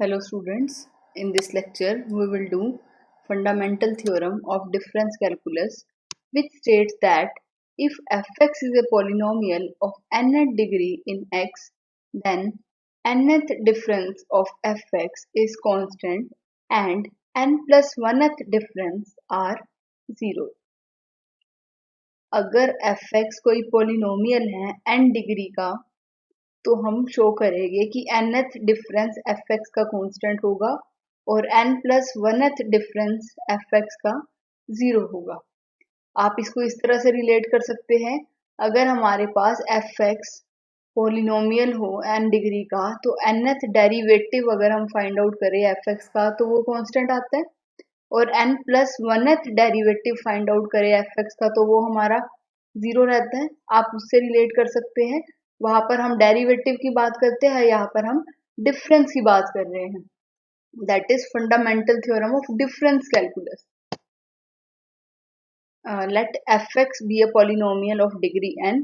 Hello students, in this lecture we will do fundamental theorem of difference calculus which states that if fx is a polynomial of nth degree in x, then nth difference of fx is constant and n plus 1th difference are 0. अगर fx कोई polynomial है n degree का तो हम show करेंगे कि nth difference fx का constant होगा और n plus 1th difference fx का 0 होगा। आप इसको इस तरह से रिलेट कर सकते हैं, अगर हमारे पास fx पोलिनोमियल हो n डिग्री का तो nth डेरिवेटिव अगर हम फाइंड आउट करें fx का तो वो कांस्टेंट आता है और n plus 1th derivative find out करें fx का तो वो हमारा 0 रहता है। आप उससे रिलेट कर सकते हैं, वहां पर हम डेरिवेटिव की बात करते हैं, यहाँ पर हम डिफरेंस की बात कर रहे हैं। That is fundamental theorem of difference calculus. Let fx be a polynomial of degree n,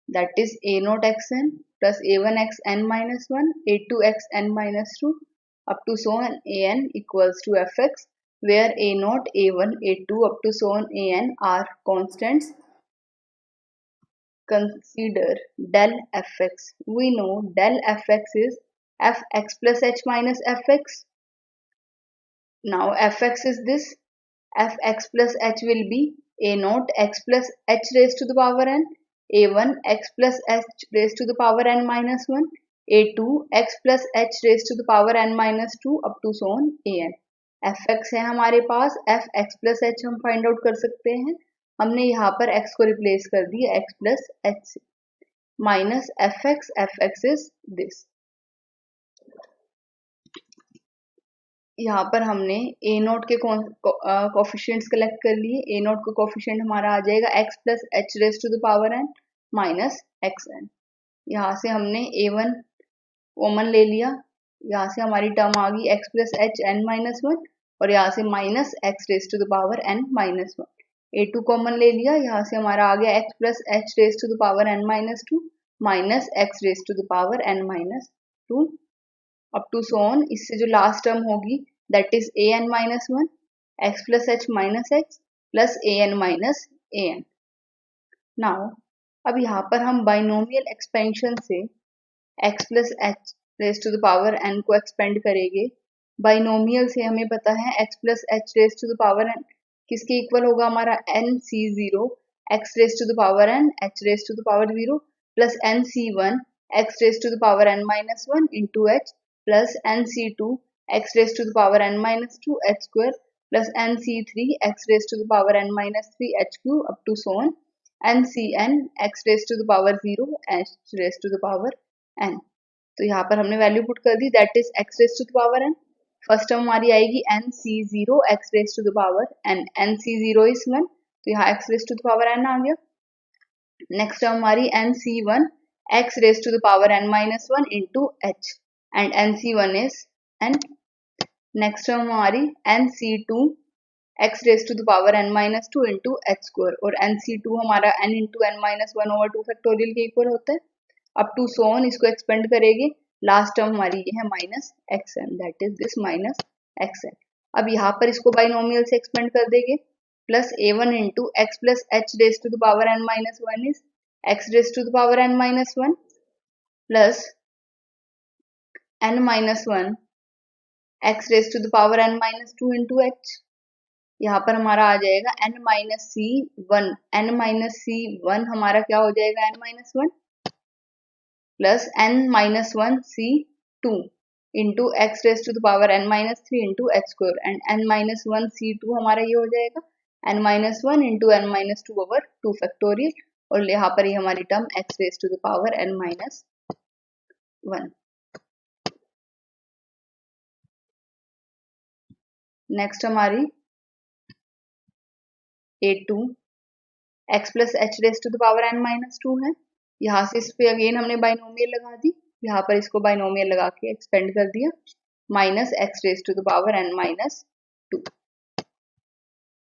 that is a naught xn plus a1 xn minus 1 a2 xn minus 2 up to so on an equals to fx, where a naught a1 a2 up to so on an are constants. Consider del fx. We know del fx is fx plus h minus fx. Now fx is this. Fx plus h will be a naught x plus h raised to the power n, a1 x plus h raised to the power n minus 1, a2 x plus h raised to the power n minus 2 up to so on an. fx है हमारे पास, fx plus h हम find out कर सकते हैं। हमने यहाँ पर x को रिप्लेस कर दिया x प्लस h से, माइनस fx इज दिस। यहाँ पर हमने a नोट के कोफिशिएंट्स कलेक्ट कर लिए। a नोट का कोफिशिएंट हमारा आ जाएगा x plus h raise to the power n minus xn। यहाँ से हमने a1 कॉमन ले लिया, यहाँ से हमारी टर्म आ गई x plus h n minus 1 और यहाँ से minus x raise to the power n minus 1। a2 common ले लिया, यहाँ से हमारा आ गया x plus h raise to the power n minus 2 minus x raise to the power n minus 2 up to so on. इससे जो last term होगी that is a n minus 1 x plus h minus x plus a n minus a n। Now अब यहाँ पर हम binomial expansion से x plus h raise to the power n को expand करेंगे। बाइनोमियल से हमें पता है x plus h raise to the power n किसके इक्वल होगा, हमारा nc0 x raise to the power n h raise to the power 0 plus nc1 x raise to the power n minus 1 into h plus nc2 x raise to the power n minus 2 h square plus nc3 x raise to the power n minus 3 h cube up to so on ncn x raise to the power 0 h raise to the power n। तो यहाँ पर हमने value put कर दी, that is x raise to the power n। First term हमारी आएगी nc0 x raise to the power n, nc0 is 1 तो यहाँ x raise to the power n आ गया। नेक्स्ट टर्म हमारी nc1 x raise to the power n minus 1 into h and nc1 is n। Next term हमारी nc2 x raise to the power n minus 2 into h square और nc2 हमारा n into n minus 1 over 2 factorial के इक्वल होता है। Up to so on इसको expand करेंगे, last term हमारी ये है minus xn, that is this minus xn। अब यहाँ पर इसको बाइनोमियल से एक्सपेंड कर देंगे, plus a1 into x plus h raise to the power n minus 1 is x raise to the power n minus 1 plus n minus 1 x raise to the power n minus 2 into h। यहाँ पर हमारा आ जाएगा n minus c1, n minus c1 हमारा क्या हो जाएगा n minus 1 plus n minus 1 c2 into x raise to the power n minus 3 into h square and n minus 1 c2 हमारा ये हो जाएगा n minus 1 into n minus 2 over 2 factorial और यहाँ पर ये हमारी term x raise to the power n minus 1। Next हमारी a2 x plus h raise to the power n minus 2 है। यहाँ से इस पे अगेन हमने बाइनोमियल लगा दी, यहाँ पर इसको बाइनोमियल लगा के एक्सपेंड कर दिया, minus x raise to the power n minus 2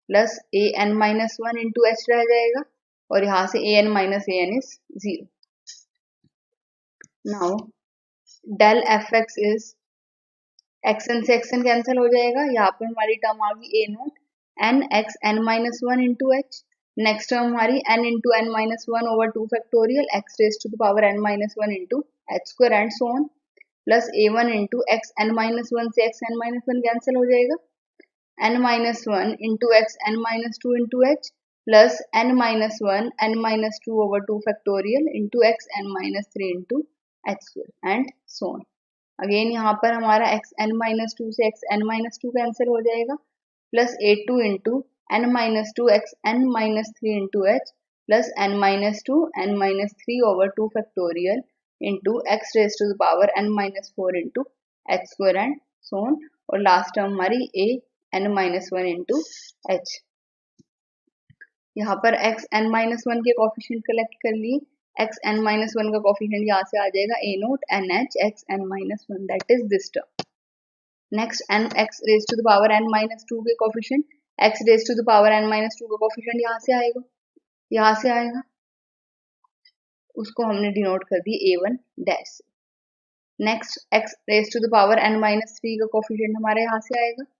plus a n minus 1 into h रह जाएगा और यहाँ से a n minus a n is 0। Now del fx is x n से एक्सन कैंसिल हो जाएगा, यहाँ पर हमारी टर्म आ गई a nought n x n minus one into h. Next term हमारी n into n minus one over two factorial x raise to the power n minus one into H square and so on, plus A one into x n minus one से x n minus one cancel हो जाएगा, n minus 1 into x n minus 2 into h plus n minus 1 n minus 2 over 2 factorial into x n minus 3 into h square and so on. Again यहाँ पर हमारा x n minus 2 से x n minus 2 cancel हो जाएगा, plus a2 into n minus 2 x n minus 3 into h plus n minus 2 n minus 3 over 2 factorial into x raised to the power n minus 4 into h square and so on. और last term हमारी a n minus one into h. यहाँ पर x n minus one के coefficient collect कर लिए, x n minus one का coefficient यहाँ से आ जाएगा a nought n h x n minus one, that is this term. Next n x raise to the power n minus two के coefficient, x raise to the power n minus two का coefficient यहाँ से आएगा, उसको हमने denote कर दी a1 dash. Next x raise to the power n minus three का कॉफिशिएंट हमारे यहाँ से आएगा,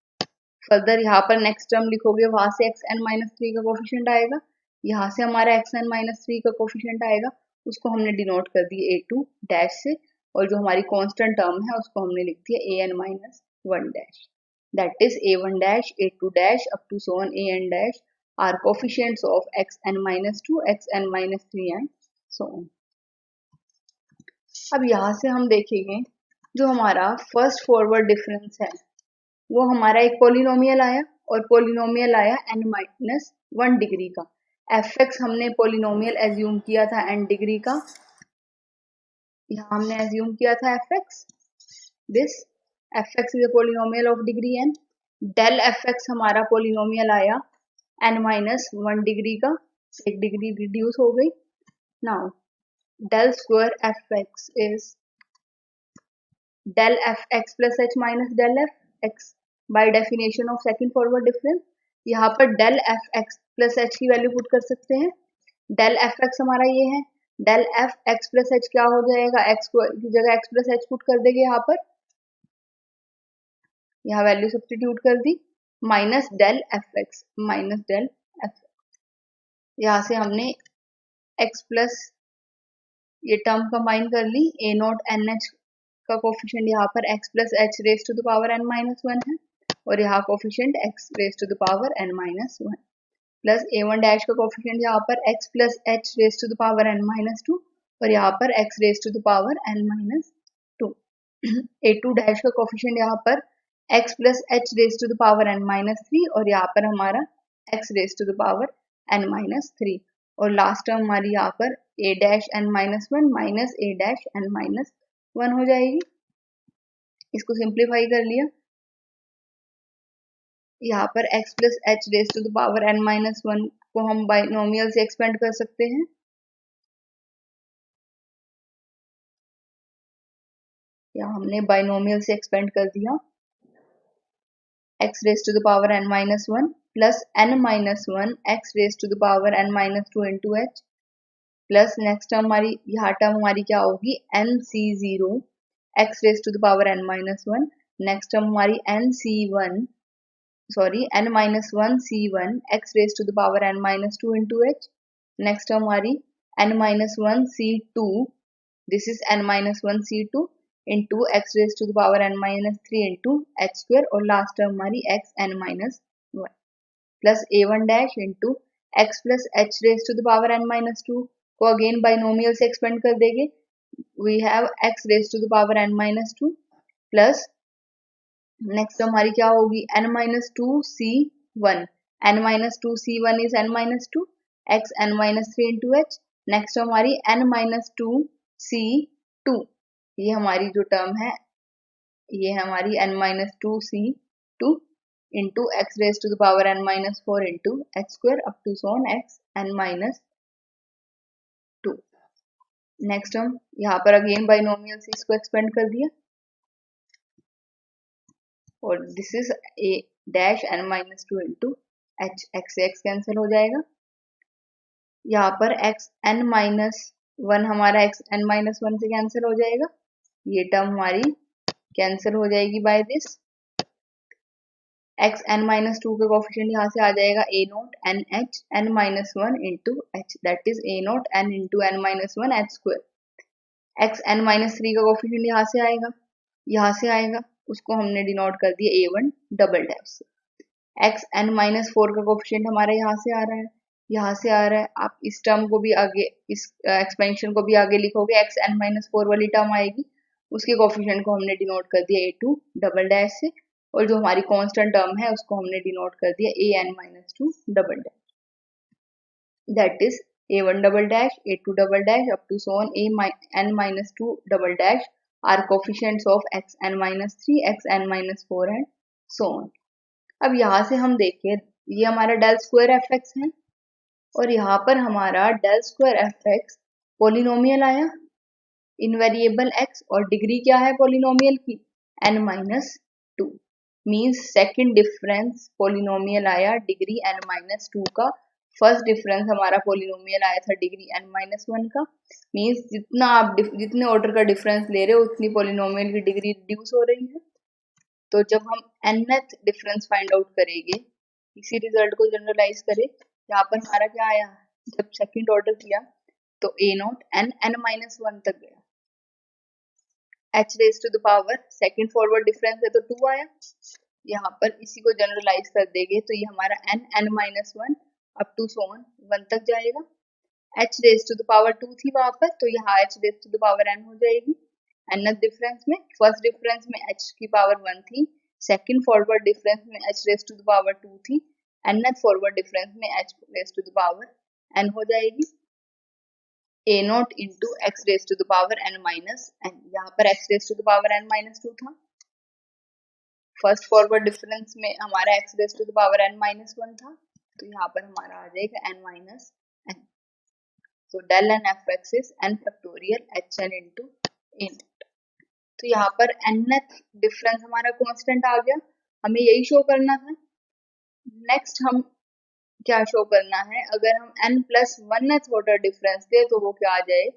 फर्दर यहाँ पर नेक्स्ट टर्म लिखोगे, वहां से एक्स एन माइनस थ्री का कोफिशिएंट आएगा, यहाँ से हमारा एक्स एन माइनस थ्री का कोफिशिएंट आएगा, उसको हमने डिनोट कर दिया ए टू डैश से, और जो हमारी कांस्टेंट टर्म है उसको हमने लिख दिया a n minus one dash, that is a one dash a two dash up to so on a n dash are coefficients of x n minus two x n minus three and so on. अब यहाँ से हम देखेंगे जो हमारा first forward difference है वो हमारा एक पोलिनोमियल आया, और पोलिनोमियल आया n माइनस वन डिग्री का। एफ एक्स हमने पोलिनोमियल एज्यूम किया था n डिग्री का, यहाँ हमने एज्यूम किया था F X, this F x is a polynomial of degree n। Del F x हमारा पोलिनोमियल आया n माइनस वन डिग्री का, एक डिग्री रिड्यूस हो गई। Now del square F x is del fx plus h minus del fx by definition of second forward difference। यहाँ पर del fx plus h की value put कर सकते हैं, del fx हमारा ये है, del fx plus h क्या हो जाएगा, x की जगह x plus h पुट कर देंगे यहाँ पर, यहाँ वैल्यू सब्स्टिट्यूट कर दी, minus del fx minus del fx, यहाँ से हमने x प्लस ये टर्म कंबाइन कर ली, a नॉट एन एच का कोफिशिएंट यहाँ पर x plus H raise to the power n minus one है, और यहाँ coefficient x raise to the power n minus one, plus A one dash का कोफिशिएंट यहाँ पर x plus H raise to the power n minus two, और यहाँ पर x raise to the power n minus two. A two dash का coefficient यहाँ पर x plus H raise to the power n minus three, और यहाँ पर हमारा x raise to the power n minus three, और लास्ट टर्म हमारी यहाँ पर a dash n minus one minus a dash n minus one हो जाएगी। इसको सिंप्लीफाई कर लिया, यहाँ पर x plus H raise to the power n minus one को हम बाइनोमियल से एक्सपेंड कर सकते हैं, यहाँ हमने बाइनोमियल से एक्सपेंड कर दिया, x raise to the power n minus one plus n minus one x raise to the power n minus two into h, plus next term हमारी यहाँ टर्म हमारी क्या होगी n c zero x raise to the power n minus one, next term हमारी n c one sorry n minus one c one x raise to the power n minus two into h, next term हमारी n minus one C two, this is n minus one C two into x raise to the power n minus three into H square, और last term हमारी X n minus one, plus A one dash into X plus H raise to the power n minus two को again binomial से expand कर देंगे, we have x raise to the power n minus two, plus next हमारी क्या होगी n minus two c one, n minus two c one is n minus two x n minus three into h, next हमारी n minus two c two, ये हमारी जो term है ये है हमारी n minus two c two into x raise to the power n minus four into H square up to so on x n minus two. Next हम यहाँ पर अगेन बाइनोमियल से इसको एक्सपेंड कर दिया, और this is a dash n minus two into h, x से x cancel हो जाएगा, यहाँ पर एक्स n माइनस वन हमारा एक्स n माइनस वन से कैंसिल हो जाएगा, ये टर्म हमारी कैंसिल हो जाएगी by this. X n minus two का कोफिशिएंट यहाँ से आ जाएगा a nought n h n minus one into h, that is a nought n into n minus one H square. X n minus three का coefficient यहाँ से आएगा, उसको हमने डिनोट कर दिया ए वन डबल डैश से। एक्स एन माइनस फोर का कोफिशिएंट हमारा यहाँ से आ रहा है, यहाँ से आ रहा है। आप इस टर्म को भी आगे, इस एक्सपेंशन को भी आगे लिखोगे, एक्स एन माइनस फोर वाली टर्म आएगी, उसके कोफिशिएंट को हमने डिनोट कर दिया ए टू डबल डैश से, और जो हमारी कांस्टेंट टर्म है उसको हमने डिनोट कर दिया a n minus two double dash, that is a one double dash a two double dash up to so on a n minus two double dash are coefficients of x n minus three, x n minus four and so on. अब यहाँ से हम देखें, ये हमारा del square F x है और यहाँ पर हमारा del square F x polynomial आया इन वेरिएबल एक्स, और डिग्री क्या है पोलिनोमियल की, n minus two, means second difference polynomial आया डिग्री एन माइनस टू का। फर्स्ट डिफरेंस हमारा पोलिनोमियल आया था डिग्री एन माइनस वन का, मीन्स जितना आप जितने ऑर्डर का डिफरेंस ले रहे हो उतनी पोलिनोमियल की डिग्री रिड्यूस हो रही है। तो जब हम nth डिफरेंस फाइंड आउट करेंगे, इसी रिजल्ट को जनरलाइज करें, यहाँ पर हमारा क्या आया, जब सेकंड ऑर्डर किया तो a naught n n minus one तक गया, h raise to the power second forward difference है तो टू आया। यहाँ पर इसी को जनरलाइज कर देंगे तो ये हमारा n n minus one up to so on one तक जाएगा। H raise to the power two थी वहां पर, तो यहाँ h raise to the power n हो जाएगी। nth डिफरेंस में, फर्स्ट डिफरेंस में h की पावर वन थी, सेकंड फॉरवर्ड डिफरेंस में h raise to the power two थी, nth फॉरवर्ड डिफरेंस में h raise to the power n हो जाएगी। a not into x raise to the power n minus n, यहाँ पर x raise to the power n minus two था, first forward difference में हमारा x raise to the power n minus one था, तो यहाँ पर हमारा आ जाएगा n माइनस n। तो del n f x is n factorial h n into a. तो यहाँ पर nth डिफरेंस हमारा कांस्टेंट आ गया, हमें यही शो करना था। नेक्स्ट हम क्या शो करना है, अगर हम n plus one order difference दे तो वो क्या आ जाए,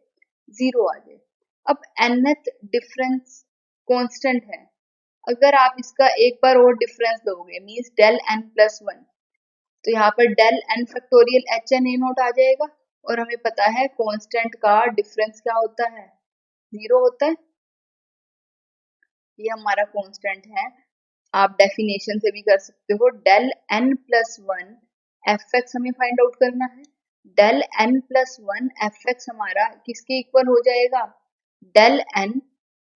जीरो आ जाए। अब nth डिफरेंस कांस्टेंट है, अगर आप इसका एक बार और डिफरेंस दोगे means del n plus one, तो यहाँ पर del n factorial h n a naught आ जाएगा, और हमें पता है कांस्टेंट का डिफरेंस क्या होता है, जीरो होता है। ये हमारा कांस्टेंट है, आप डेफिनेशन से भी कर सकते हो। Del n plus one f x हमें फाइंड आउट करना है, del n plus one f x हमारा किसके इक्वल हो जाएगा, del n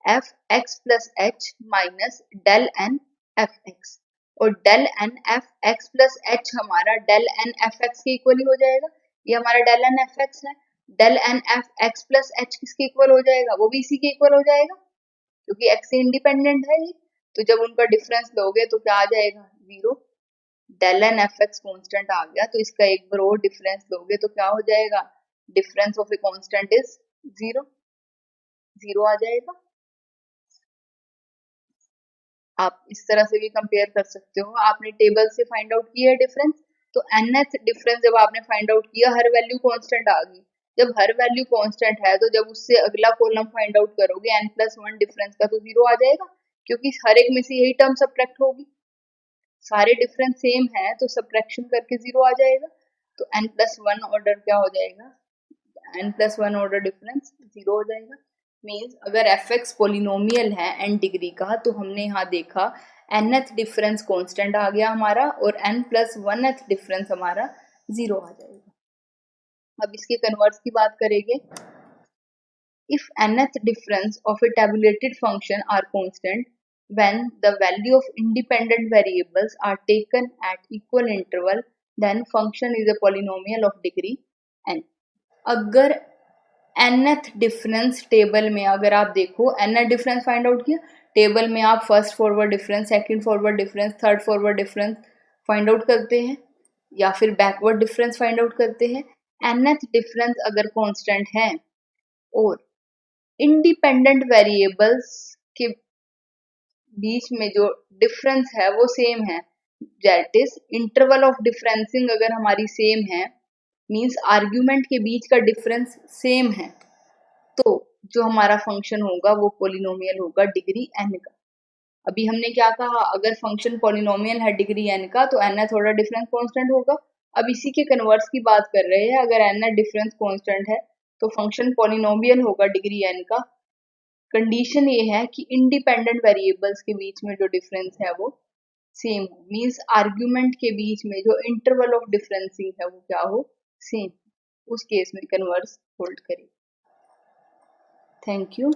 f x plus h minus del n f x, और del n f x plus h हमारा del n f x के इक्वल ही हो जाएगा। ये हमारा डेल n एफ एक्स है, del n f x plus h किसके इक्वल हो जाएगा, वो भी इसी के इक्वल हो जाएगा क्योंकि x से इंडिपेंडेंट है ये। तो जब उनका डिफरेंस लोगे तो क्या आ जाएगा, zero. Del n f x constant आ गया, तो इसका एक बार और डिफरेंस लोगे तो क्या हो जाएगा, difference of a constant is zero, zero आ जाएगा। आप इस तरह से भी कंपेयर कर सकते हो। आपने टेबल से फाइंड आउट किया है डिफरेंस, तो nth डिफरेंस जब आपने फाइंड आउट किया, हर वैल्यू कांस्टेंट आ गई। जब हर वैल्यू कांस्टेंट है तो जब उससे अगला कॉलम फाइंड आउट करोगे n प्लस वन डिफरेंस का, तो जीरो आ जाएगा क्योंकि हर एक में से यही टर्म सब्ट्रैक्ट होगी। सारे डिफरेंस सेम है तो सब्ट्रैक्शन करके जीरो आ जाएगा, तो n प्लस वन ऑर्डर क्या हो जाएगा, n plus one order difference zero हो जाएगा। मीन्स अगर एफ एक्स पोलिनोमियल है n डिग्री का, तो हमने यहाँ देखा nth डिफरेंस कांस्टेंट आ गया हमारा, और n प्लस वनथ डिफरेंस हमारा जीरो आ जाएगा। अब इसके कन्वर्स की बात करेंगे, if nth difference of a tabulated function are constant when the value of independent variables are taken at equal interval, then function is a polynomial of degree n। अगर nth difference table में, अगर आप देखो nth difference find out किया, table में आप first forward difference, second forward difference, third forward difference find out करते हैं, या फिर बैकवर्ड डिफरेंस फाइंड आउट करते हैं। nth डिफरेंस अगर कांस्टेंट है और इंडिपेंडेंट वेरिएबल्स के बीच में जो डिफरेंस है वो सेम है, दैट इज इंटरवल ऑफ डिफरेंसिंग अगर हमारी सेम है, मींस आर्ग्यूमेंट के बीच का डिफरेंस सेम है, तो जो हमारा फंक्शन होगा वो पोलिनोमियल होगा डिग्री n का। अभी हमने क्या कहा, अगर फंक्शन पॉलिनोमियल है डिग्री n का तो n थोड़ा डिफरेंस कांस्टेंट होगा। अब इसी के कन्वर्स की बात कर रहे हैं, अगर n डिफरेंस कांस्टेंट है तो फंक्शन पॉलिनोमियल होगा डिग्री n का। कंडीशन ये है कि इंडिपेंडेंट वेरिएबल्स के बीच में जो डिफरेंस है वो सेम हो, मींस आर्ग्यूमेंट के बीच में जो इंटरवल ऑफ डिफरेंसिंग है वो क्या हो, सेम। उस केस में कन्वर्स होल्ड करें। Thank you.